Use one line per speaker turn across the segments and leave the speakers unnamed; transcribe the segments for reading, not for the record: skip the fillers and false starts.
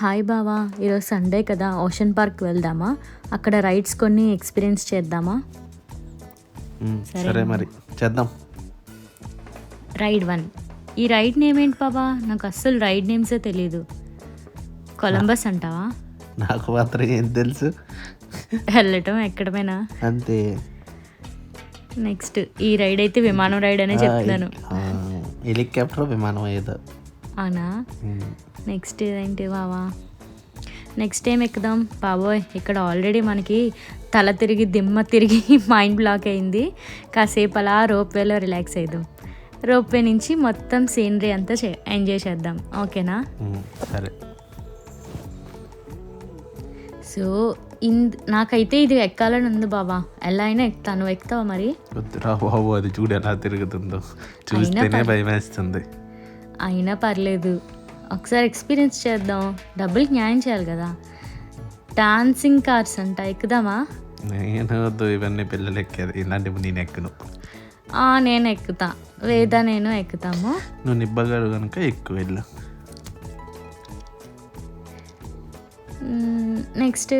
Hi బావా, ఈరోజు Sunday కదా, ఓషన్ పార్క్ వెళ్దామా? అక్కడ రైడ్స్ కొన్ని ఎక్స్పీరియన్స్ చేద్దామా?
సరే మరి చేద్దాం.
రైడ్ 1. ఈ రైడ్ నేమ్ ఏంటి బాబా? నాకు అస్సలు రైడ్ నేమ్సే తెలీదు. కొలంబస్ అంటావా?
నాకు మాత్రం ఏం తెలుసు,
వెళ్ళటం ఎక్కడమైనా
అంతే.
నెక్స్ట్ ఈ రైడ్ అయితే విమానం రైడ్ అనే చెప్తున్నాను.
హెలికాప్టర్ విమానం ఏదో.
అవునా? నెక్స్ట్ ఇదేంటి బావా? నెక్స్ట్ ఏం ఎక్కుదాం బాబోయ్? ఇక్కడ ఆల్రెడీ మనకి తల తిరిగి దిమ్మ తిరిగి మైండ్ బ్లాక్ అయింది. కాసేపు అలా రోప్వేలో రిలాక్స్ అయిద్దాం. రోప్వే నుంచి మొత్తం సీనరీ అంతా ఎంజాయ్ చేద్దాం. ఓకేనా?
సరే.
సో నాకైతే ఇది ఎక్కాలని ఉంది బాబా. ఎలా అయినా ఎక్కుతాను. నువ్వు ఎక్కుతావా మరి?
వద్దురా బాబు, అది చూడు ఎలా తిరుగుతుందో, చూస్తేనే భయం వేస్తుంది.
అయినా పర్లేదు, ఒకసారి ఎక్స్పీరియన్స్ చేద్దాం. డబ్బులకి న్యాయం చేయాలి కదా. డాన్సింగ్ కార్స్ అంట, ఎక్కుదామా?
నేను వద్దు, ఇవన్నీ పిల్లలు ఎక్కేది, ఇలాంటివి నేను ఎక్కును.
నేను ఎక్కుతా, వేద నేను ఎక్కుతాము.
నువ్వు నిబ్బగాడు కనుక ఎక్కువ వెళ్ళు.
నెక్స్ట్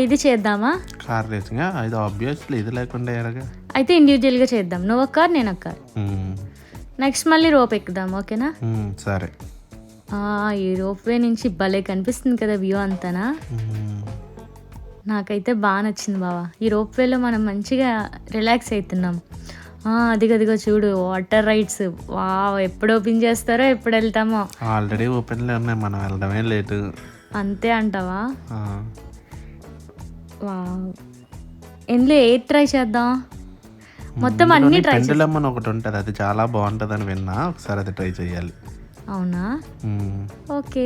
ఇది చేద్దామా?
Car racing. ఇది ఆబ్వియస్లీ ఇది లేకుండా ఎలాగా?
అయితే ఇండివిజువల్గా చేద్దాం. నువ్వు ఒక కార్, నేను ఒక కార్. నెక్స్ట్ మళ్ళీ రోప్ ఎక్కుదాం. ఓకేనా?
సరే.
ఈ రోప్వే నుంచి భలే కనిపిస్తుంది కదా వ్యూ అంతానా. నాకైతే బాగా నచ్చింది బావా. ఈ రోప్వేలో మనం మంచిగా రిలాక్స్ అవుతున్నాం. అదిగదిగో చూడు, వాటర్ రైడ్స్. ఎప్పుడు ఓపెన్ చేస్తారో, ఎప్పుడు వెళ్తామో.
ఆల్రెడీ ఓపెన్లో ఉన్నాయి, మనం వెళ్ళడమే లేటు.
అంతే అంటావా? ఇందులో ఏది ట్రై చేద్దాం? మొత్తం అన్ని ట్రై చేద్దాం.
పెండులమ్ అని ఒకటి ఉంటుంది, అది చాలా బాగుంటుంది అని విన్నా. ఒకసారి అది ట్రై చేయాలి.
అవునా? ఓకే.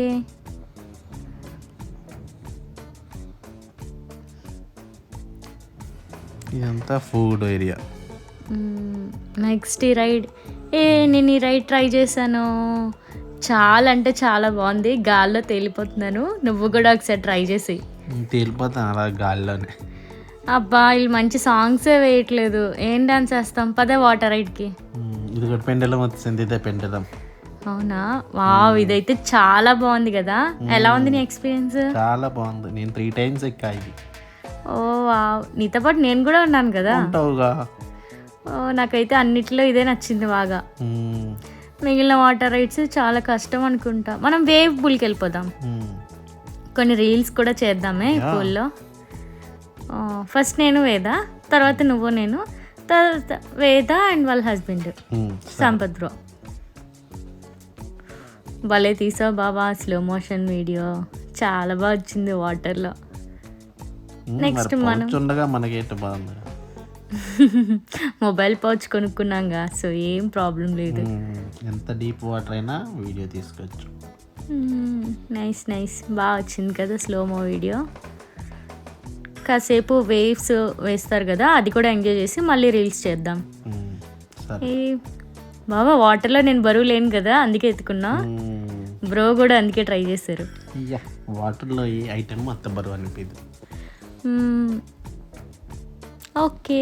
ఇదంతా ఫుడ్ ఏరియా.
నెక్స్ట్ ఈ రైడ్. నేను ఈ రైడ్ ట్రై చేశాను. చాలా అంటే చాలా బాగుంది. గాల్లో తేలిపోతున్నాను. నువ్వు కూడా ఒకసారి ట్రై చేసి.
తేలిపోతాను అలా గాల్లోనే.
అబ్బా, వీళ్ళు మంచి సాంగ్సే వేయట్లేదు. ఏం డాన్స్ వేస్తాం? పదే వాటర్ రైడ్కి.
ఇది కూడా పెండలం వచ్చింది, ఇదే పెండలం.
అవునా? వావ్, ఇదైతే చాలా బాగుంది కదా. ఎలా ఉంది నీ ఎక్స్పీరియన్స్?
చాలా బాగుంది. నేను 3 times ఎక్కా ఇది.
ఓ వావ్, నీతో పాటు నేను కూడా ఉన్నాను కదా. నాకైతే అన్నిట్లో ఇదే నచ్చింది బాగా. మిగిలిన వాటర్ రైడ్స్ చాలా కష్టం అనుకుంటా. మనం వేవ్ పూల్కి వెళ్ళిపోదాం. కొన్ని రీల్స్ కూడా చేద్దామే ఈ పూల్లో. ఫస్ట్ నేను వేద, తర్వాత నువ్వు నేను, తర్వాత వేద అండ్ వాళ్ళ హస్బెండ్ సంపత్ బ్రో. భలే తీసావు బాబా స్లో మోషన్ వీడియో. చాలా బాగా వచ్చింది వాటర్లో. నెక్స్ట్ మనం
మనకేంటి బాగుంది,
మొబైల్ పౌచ్ కొనుక్కున్నాంగా, సో ఏం ప్రాబ్లం లేదు.
ఎంత డీప్ వాటర్ అయినా వీడియో తీసుకోవచ్చు.
నైస్ నైస్, బాగా వచ్చింది కదా స్లోమో వీడియో. కాసేపు వేవ్స్ వేస్తారు కదా, అది కూడా ఎంజాయ్ చేసి మళ్ళీ రీల్స్ చేద్దాం. బాబా, వాటర్లో నేను బరువు లేను కదా, అందుకే ఎత్తుకున్నా. బ్రో కూడా అందుకే ట్రై చేశారు.
వాటర్లో ఈ ఐటమ్ మొత్తం బరువు అనిపించింది.
ఓకే.